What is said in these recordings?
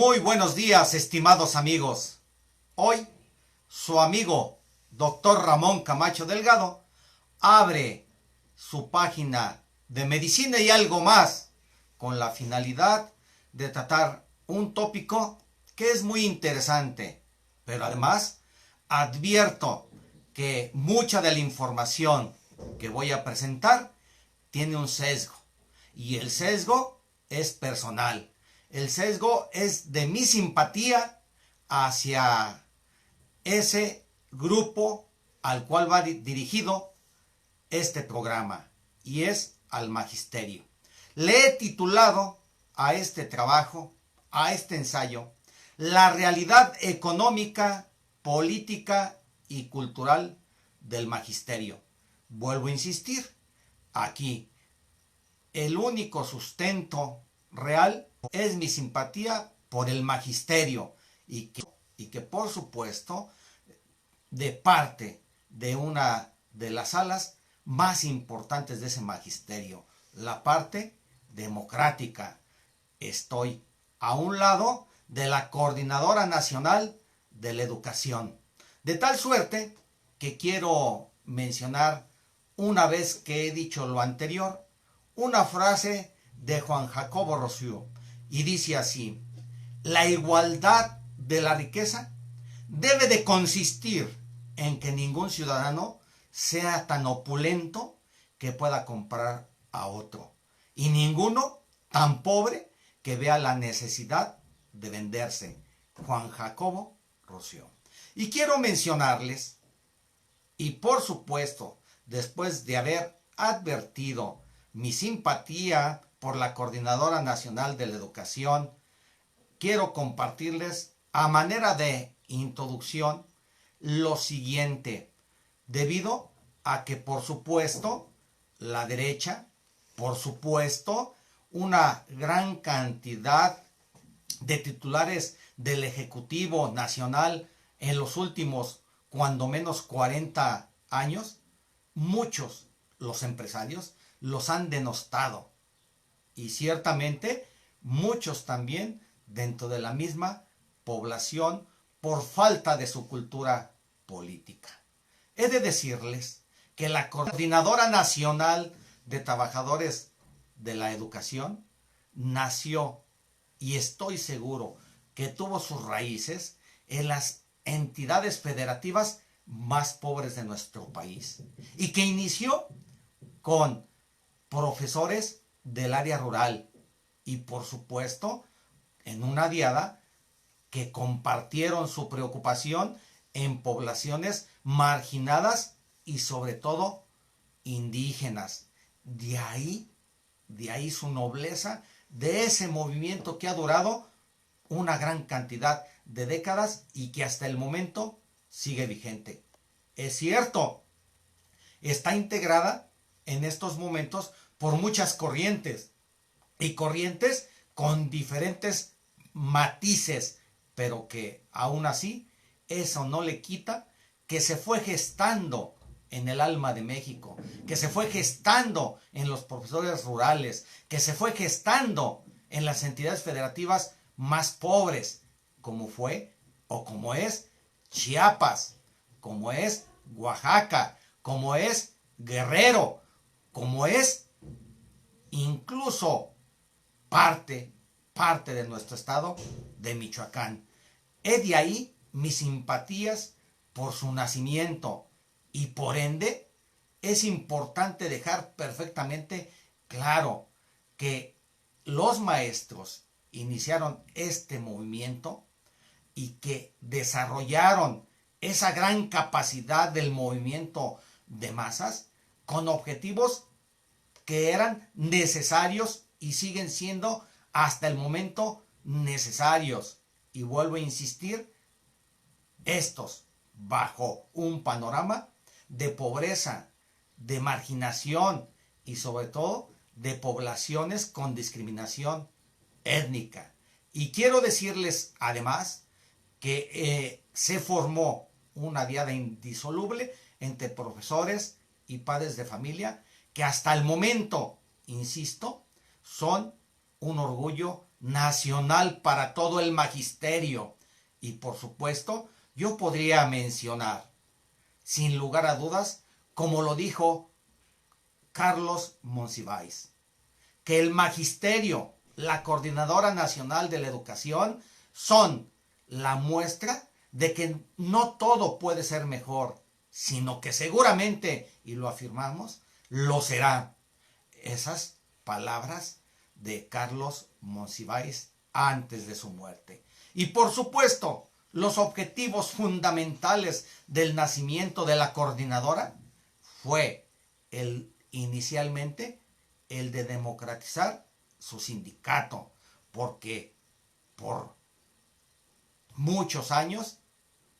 Muy buenos días, estimados amigos. Hoy, su amigo, Dr. Ramón Camacho Delgado, abre su página de medicina y algo más, con la finalidad de tratar un tópico que es muy interesante, pero además advierto que mucha de la información que voy a presentar tiene un sesgo, y el sesgo es personal. El sesgo es de mi simpatía hacia ese grupo al cual va dirigido este programa, y es al magisterio. Le he titulado a este trabajo, a este ensayo, la realidad económica, política y cultural del magisterio. Vuelvo a insistir, aquí el único sustento real es mi simpatía por el magisterio y que por supuesto de parte de una de las alas más importantes de ese magisterio, la parte democrática. Estoy a un lado de la Coordinadora Nacional de la Educación, de tal suerte que quiero mencionar, una vez que he dicho lo anterior, una frase de Juan Jacobo Rousseau, y dice así: la igualdad de la riqueza debe de consistir en que ningún ciudadano sea tan opulento que pueda comprar a otro, y ninguno tan pobre que vea la necesidad de venderse. Juan Jacobo Rousseau. Y quiero mencionarles, y por supuesto, después de haber advertido mi simpatía por la Coordinadora Nacional de la Educación, quiero compartirles a manera de introducción lo siguiente, debido a que por supuesto la derecha, por supuesto una gran cantidad de titulares del Ejecutivo Nacional en los últimos cuando menos 40 años, muchos los empresarios los han denostado, y ciertamente muchos también dentro de la misma población por falta de su cultura política. He de decirles que la Coordinadora Nacional de Trabajadores de la Educación nació, y estoy seguro que tuvo sus raíces en las entidades federativas más pobres de nuestro país, y que inició con profesores del área rural, y por supuesto en una diada que compartieron su preocupación en poblaciones marginadas y sobre todo indígenas. De ahí su nobleza, de ese movimiento que ha durado una gran cantidad de décadas y que hasta el momento sigue vigente. Es cierto, está integrada en estos momentos por muchas corrientes, y corrientes con diferentes matices, pero que aún así eso no le quita que se fue gestando en el alma de México, que se fue gestando en los profesores rurales, que se fue gestando en las entidades federativas más pobres, como fue o como es Chiapas, como es Oaxaca, como es Guerrero, como es incluso parte de nuestro estado de Michoacán. He de ahí mis simpatías por su nacimiento, y por ende es importante dejar perfectamente claro que los maestros iniciaron este movimiento y que desarrollaron esa gran capacidad del movimiento de masas con objetivos que eran necesarios y siguen siendo hasta el momento necesarios. Y vuelvo a insistir, estos bajo un panorama de pobreza, de marginación y sobre todo de poblaciones con discriminación étnica. Y quiero decirles además que se formó una diada indisoluble entre profesores y padres de familia que hasta el momento, insisto, son un orgullo nacional para todo el magisterio. Y por supuesto, yo podría mencionar, sin lugar a dudas, como lo dijo Carlos Monsiváis, que el magisterio, la Coordinadora Nacional de la Educación, son la muestra de que no todo puede ser mejor, sino que seguramente, y lo afirmamos, lo será. Esas palabras de Carlos Monsiváis antes de su muerte. Y por supuesto, los objetivos fundamentales del nacimiento de la coordinadora fue inicialmente el de democratizar su sindicato, porque por muchos años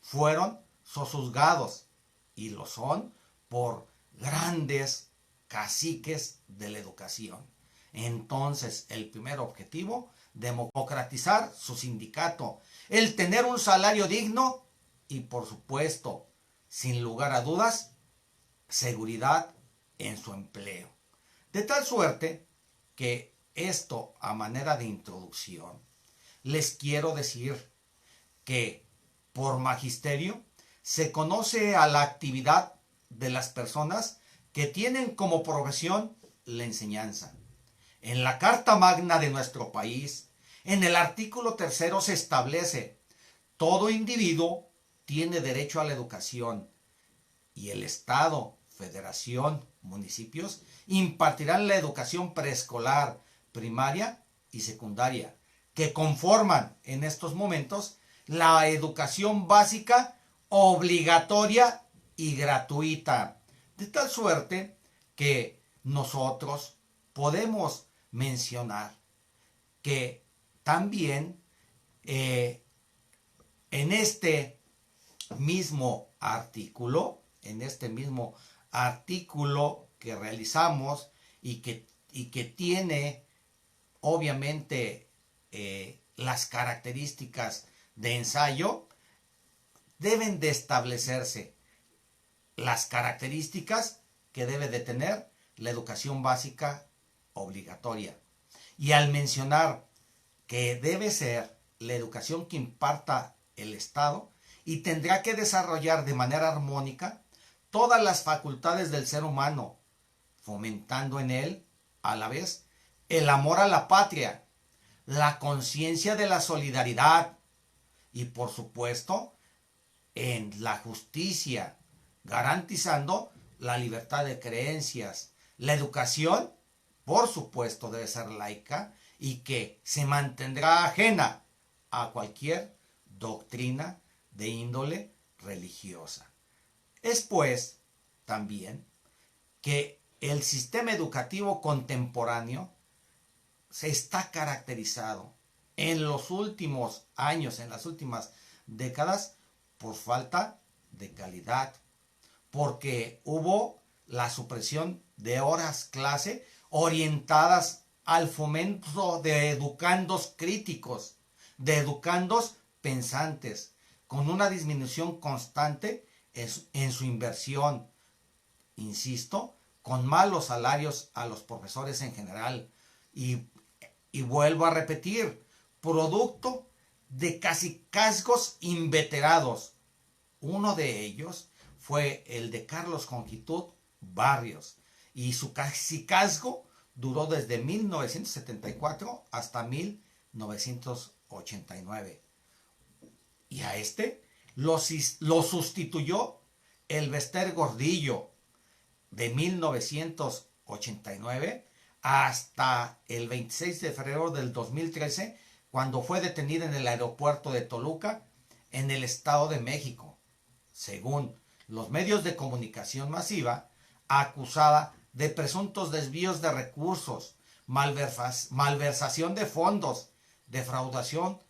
fueron sojuzgados y lo son por grandes caciques de la educación. Entonces, el primer objetivo, democratizar su sindicato, el tener un salario digno y, por supuesto, sin lugar a dudas, seguridad en su empleo. De tal suerte que esto, a manera de introducción, les quiero decir que por magisterio se conoce a la actividad de las personas que tienen como profesión la enseñanza. En la Carta Magna de nuestro país, en el artículo 3 se establece: todo individuo tiene derecho a la educación y el Estado, Federación, municipios impartirán la educación preescolar, primaria y secundaria, que conforman en estos momentos la educación básica obligatoria y gratuita. De tal suerte que nosotros podemos mencionar que también en este mismo artículo, que realizamos y que tiene obviamente las características de ensayo, deben de establecerse las características que debe de tener la educación básica obligatoria. Y al mencionar que debe ser la educación que imparta el Estado y tendrá que desarrollar de manera armónica todas las facultades del ser humano, fomentando en él, a la vez, el amor a la patria, la conciencia de la solidaridad y, por supuesto, en la justicia, garantizando la libertad de creencias. La educación, por supuesto, debe ser laica y que se mantendrá ajena a cualquier doctrina de índole religiosa. Es pues también que el sistema educativo contemporáneo se está caracterizado en los últimos años, en las últimas décadas, por falta de calidad, porque hubo la supresión de horas clase orientadas al fomento de educandos críticos, de educandos pensantes, con una disminución constante en su inversión, insisto, con malos salarios a los profesores en general, y vuelvo a repetir, producto de cacicazgos inveterados. Uno de ellos fue el de Carlos Jongitud Barrios, y su cacicazgo duró desde 1974 hasta 1989. Y a este lo sustituyó el Bester Gordillo de 1989 hasta el 26 de febrero del 2013, cuando fue detenida en el aeropuerto de Toluca, en el Estado de México, según los medios de comunicación masiva, acusada de presuntos desvíos de recursos, malversación de fondos, defraudación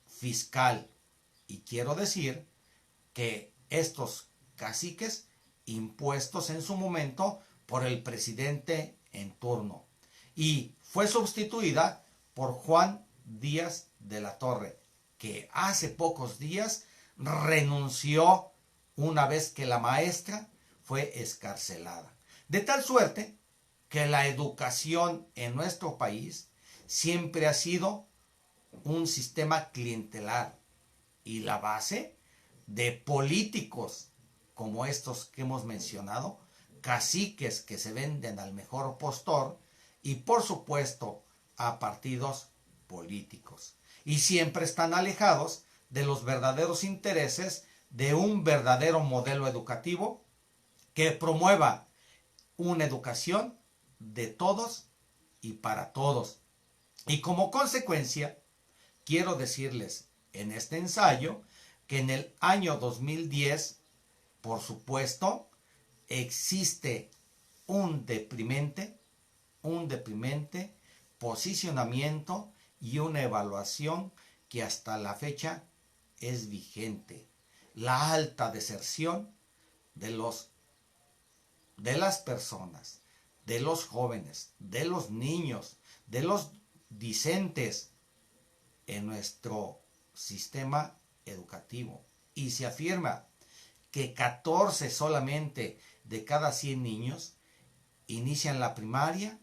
fiscal. Y quiero decir que estos caciques impuestos en su momento por el presidente en turno, y fue sustituida por Juan Díaz de la Torre, que hace pocos días renunció una vez que la maestra fue excarcelada. De tal suerte que la educación en nuestro país siempre ha sido un sistema clientelar y la base de políticos como estos que hemos mencionado, caciques que se venden al mejor postor y por supuesto a partidos políticos. Y siempre están alejados de los verdaderos intereses de un verdadero modelo educativo que promueva una educación de todos y para todos. Y como consecuencia, quiero decirles en este ensayo que en el año 2010, por supuesto, existe un deprimente posicionamiento y una evaluación que hasta la fecha es vigente. La alta deserción de las personas, de los jóvenes, de los niños, de los discentes en nuestro sistema educativo. Y se afirma que 14 solamente de cada 100 niños inician la primaria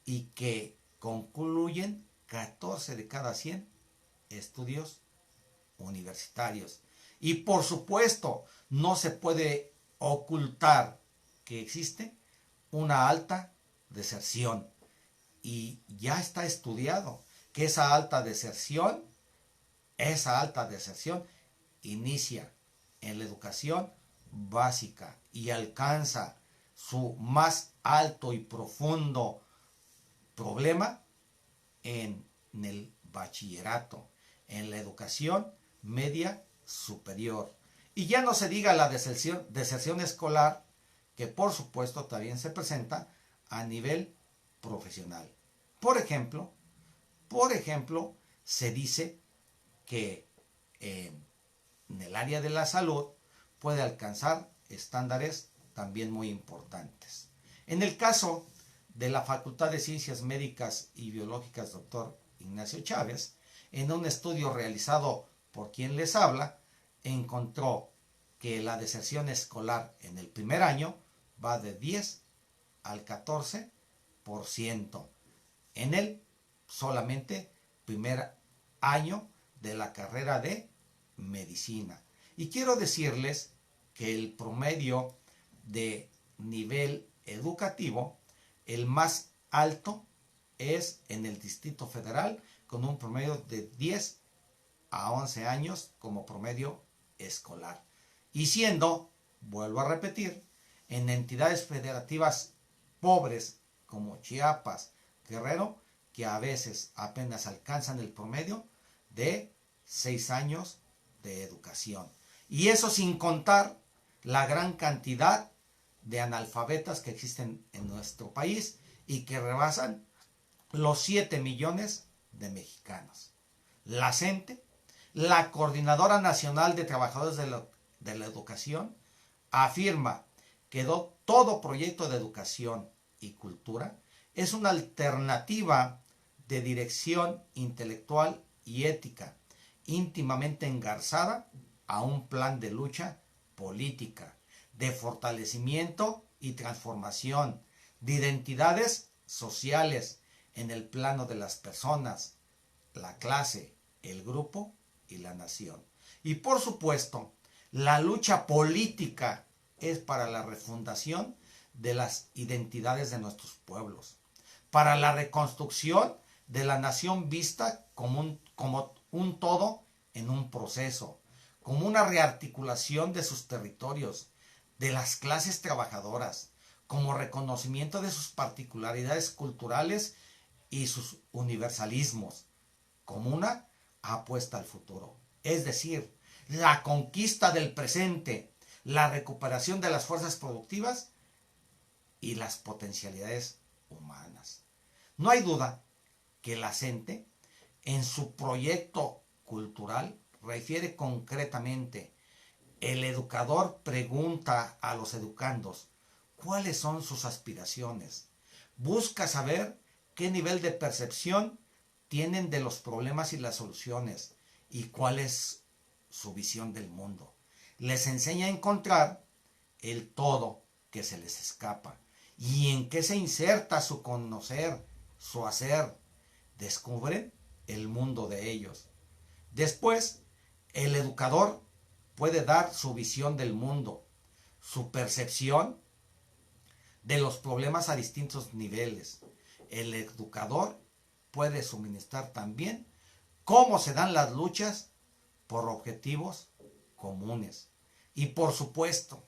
y que concluyen 14 de cada 100 estudios universitarios. Y por supuesto, no se puede ocultar que existe una alta deserción. Y ya está estudiado que esa alta deserción inicia en la educación básica y alcanza su más alto y profundo problema en el bachillerato, en la educación media superior. Y ya no se diga la deserción escolar, que por supuesto también se presenta a nivel profesional. Por ejemplo, se dice que en el área de la salud puede alcanzar estándares también muy importantes. En el caso de la Facultad de Ciencias Médicas y Biológicas, doctor Ignacio Chávez, en un estudio realizado por quien les habla, encontró que la deserción escolar en el primer año va de 10 al 14% en el solamente primer año de la carrera de medicina. Y quiero decirles que el promedio de nivel educativo, el más alto, es en el Distrito Federal, con un promedio de 10 a 11 años como promedio escolar. Y siendo, vuelvo a repetir, en entidades federativas pobres como Chiapas, Guerrero, que a veces apenas alcanzan el promedio de 6 años de educación. Y eso sin contar la gran cantidad de analfabetas que existen en nuestro país y que rebasan los 7 millones de mexicanos. La CENTE, la Coordinadora Nacional de Trabajadores de la Educación, afirma que todo proyecto de educación y cultura es una alternativa de dirección intelectual y ética íntimamente engarzada a un plan de lucha política, de fortalecimiento y transformación de identidades sociales en el plano de las personas, la clase, el grupo y la nación. Y por supuesto, la lucha política es para la refundación de las identidades de nuestros pueblos, para la reconstrucción de la nación vista como un todo en un proceso, como una rearticulación de sus territorios, de las clases trabajadoras, como reconocimiento de sus particularidades culturales y sus universalismos, como una apuesta al futuro. Es decir, la conquista del presente, la recuperación de las fuerzas productivas y las potencialidades humanas. No hay duda que la CENTE, en su proyecto cultural, refiere concretamente: el educador pregunta a los educandos cuáles son sus aspiraciones, busca saber qué nivel de percepción tienen de los problemas y las soluciones y cuál es su visión del mundo. Les enseña a encontrar el todo que se les escapa y en qué se inserta su conocer, su hacer, descubren el mundo de ellos. Después, el educador puede dar su visión del mundo, su percepción de los problemas a distintos niveles. El educador puede suministrar también cómo se dan las luchas por objetivos comunes. Y por supuesto,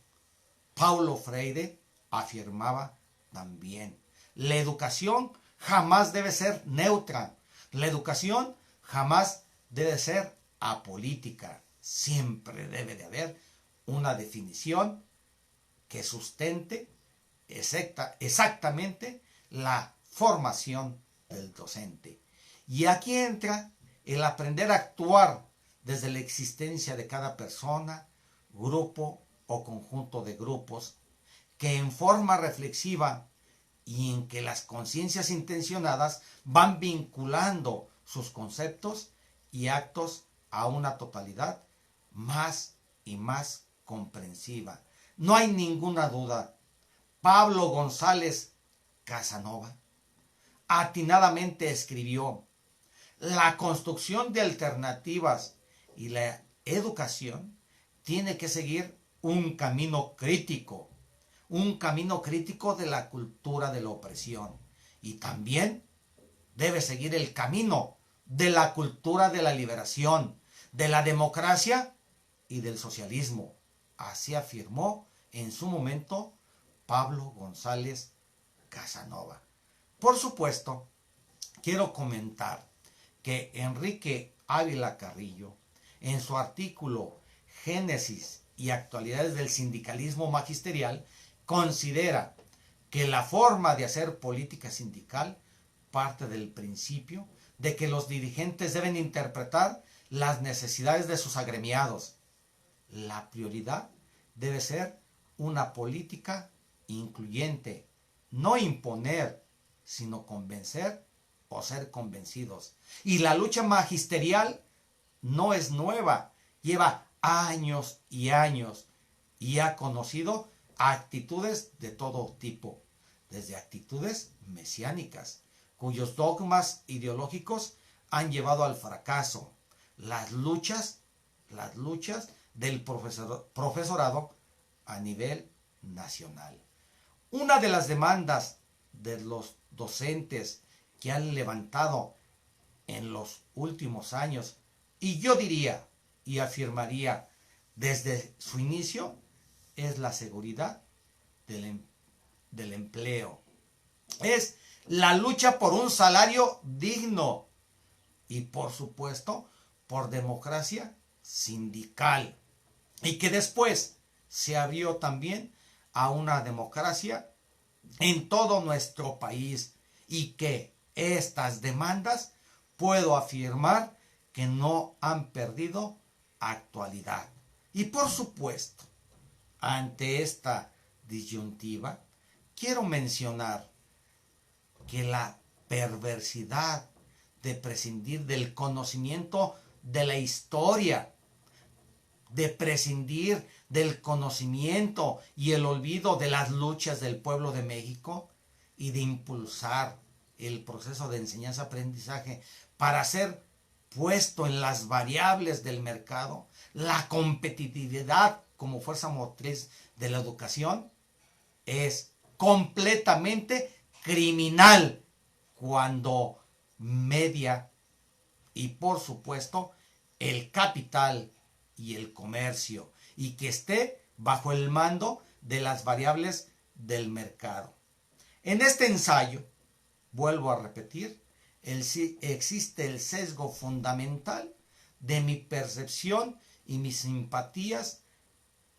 Paulo Freire afirmaba también, la educación jamás debe ser neutra, la educación jamás debe ser apolítica, siempre debe de haber una definición que sustente exactamente la formación del docente. Y aquí entra el aprender a actuar desde la existencia de cada persona, grupo o conjunto de grupos, que en forma reflexiva y en que las conciencias intencionadas van vinculando sus conceptos y actos a una totalidad más y más comprensiva. No hay ninguna duda, Pablo González Casanova atinadamente escribió: la construcción de alternativas y la educación tiene que seguir un camino crítico de la cultura de la opresión, y también debe seguir el camino de la cultura de la liberación, de la democracia y del socialismo. Así afirmó en su momento Pablo González Casanova. Por supuesto, quiero comentar que Enrique Ávila Carrillo, en su artículo Génesis y actualidades del sindicalismo magisterial, considera que la forma de hacer política sindical parte del principio de que los dirigentes deben interpretar las necesidades de sus agremiados. La prioridad debe ser una política incluyente, no imponer, sino convencer o ser convencidos. Y la lucha magisterial no es nueva, lleva años y años y ha conocido actitudes de todo tipo, desde actitudes mesiánicas, cuyos dogmas ideológicos han llevado al fracaso, las luchas del profesorado a nivel nacional. Una de las demandas de los docentes que han levantado en los últimos años, y yo diría y afirmaría desde su inicio, es la seguridad del empleo. Es la lucha por un salario digno y, por supuesto, por democracia sindical. Y que después se abrió también a una democracia en todo nuestro país, y que estas demandas puedo afirmar que no han perdido actualidad. Y por supuesto, ante esta disyuntiva, quiero mencionar que la perversidad de prescindir del conocimiento de la historia, de prescindir del conocimiento y el olvido de las luchas del pueblo de México, y de impulsar el proceso de enseñanza-aprendizaje para ser puesto en las variables del mercado, la competitividad como fuerza motriz de la educación, es completamente criminal cuando media y, por supuesto, el capital y el comercio, y que esté bajo el mando de las variables del mercado. En este ensayo, vuelvo a repetir, existe el sesgo fundamental de mi percepción y mis simpatías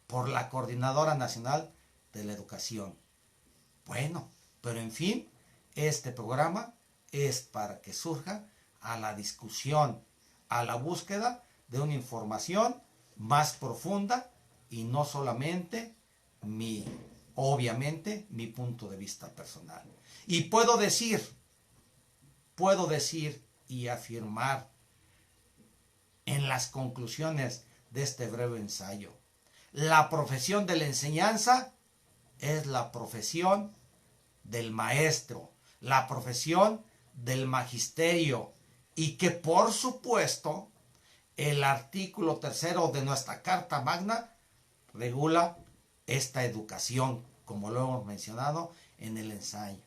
por la Coordinadora Nacional de la Educación. Bueno, pero en fin, este programa es para que surja a la discusión, a la búsqueda de una información más profunda, y no solamente obviamente mi punto de vista personal. Y puedo decir y afirmar en las conclusiones de este breve ensayo: la profesión de la enseñanza es la profesión del maestro, la profesión del magisterio y que por supuesto el artículo 3 de nuestra Carta Magna regula esta educación, como lo hemos mencionado en el ensayo.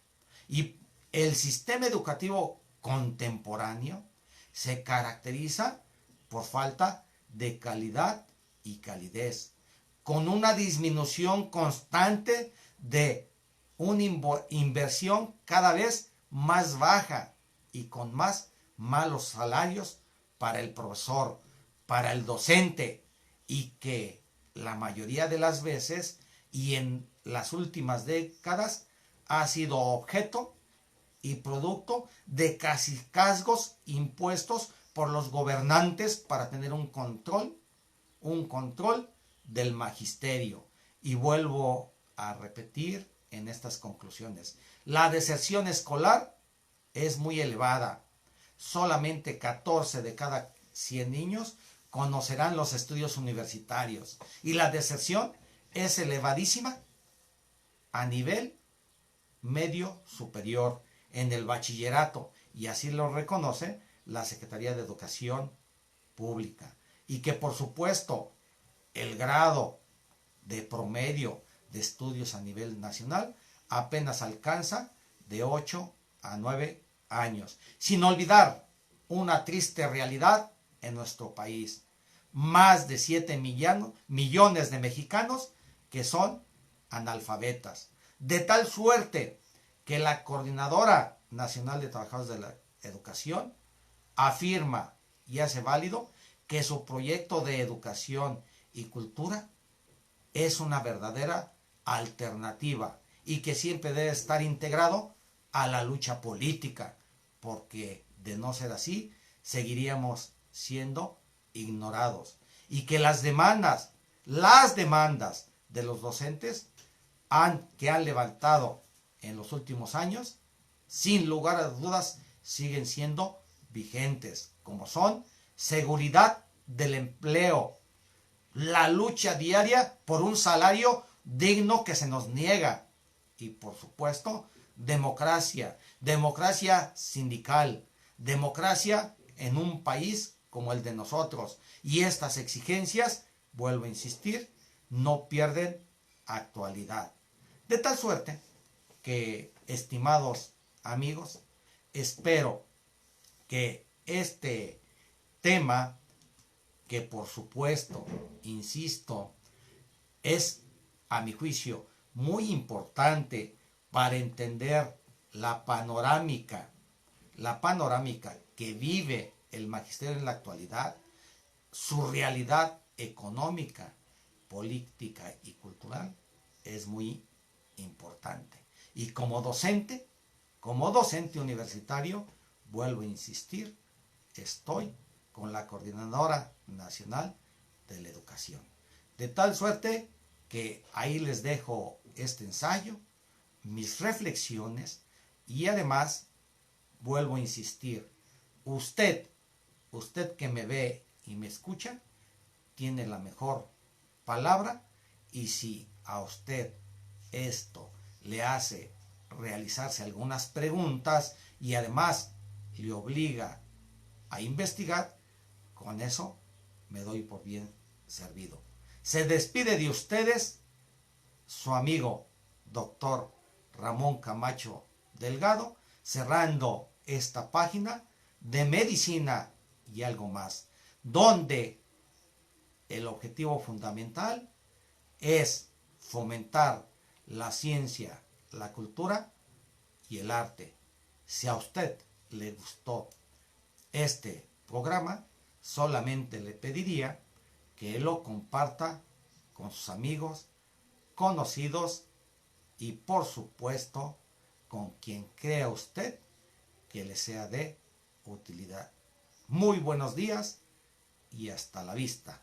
Y el sistema educativo contemporáneo se caracteriza por falta de calidad y calidez, con una disminución constante de una inversión cada vez más baja y con más malos salarios para el profesor, para el docente, y que la mayoría de las veces y en las últimas décadas ha sido objeto y producto de cacicazgos impuestos por los gobernantes para tener un control del magisterio. Y vuelvo a repetir en estas conclusiones: la deserción escolar es muy elevada. Solamente 14 de cada 100 niños conocerán los estudios universitarios. Y la deserción es elevadísima a nivel medio superior, en el bachillerato, y así lo reconoce la Secretaría de Educación Pública. Y que por supuesto el grado de promedio de estudios a nivel nacional apenas alcanza de 8 a 9 años. Sin olvidar una triste realidad en nuestro país: más de 7 millones de mexicanos que son analfabetas. De tal suerte que la Coordinadora Nacional de Trabajadores de la Educación afirma y hace válido que su proyecto de educación y cultura es una verdadera alternativa y que siempre debe estar integrado a la lucha política, porque de no ser así seguiríamos siendo ignorados, y que las demandas de los docentes que han levantado en los últimos años, sin lugar a dudas, siguen siendo vigentes, como son seguridad del empleo, la lucha diaria por un salario digno que se nos niega, y por supuesto democracia sindical, democracia en un país como el de nosotros. Y estas exigencias, vuelvo a insistir, no pierden actualidad. De tal suerte que, estimados amigos, espero que este tema, que por supuesto, insisto, es a mi juicio muy importante para entender la panorámica que vive el magisterio en la actualidad, su realidad económica, política y cultural, es muy importante. Y como docente universitario, vuelvo a insistir, estoy con la Coordinadora Nacional de la Educación. De tal suerte que ahí les dejo este ensayo, mis reflexiones, y además vuelvo a insistir, usted que me ve y me escucha, tiene la mejor palabra, y si a usted esto le hace realizarse algunas preguntas y además le obliga a investigar, con eso me doy por bien servido. Se despide de ustedes su amigo doctor Ramón Camacho Delgado, cerrando esta página de medicina y algo más, donde el objetivo fundamental es fomentar la ciencia, la cultura y el arte. Si a usted le gustó este programa, solamente le pediría que lo comparta con sus amigos, conocidos y por supuesto con quien crea usted que le sea de utilidad. Muy buenos días y hasta la vista.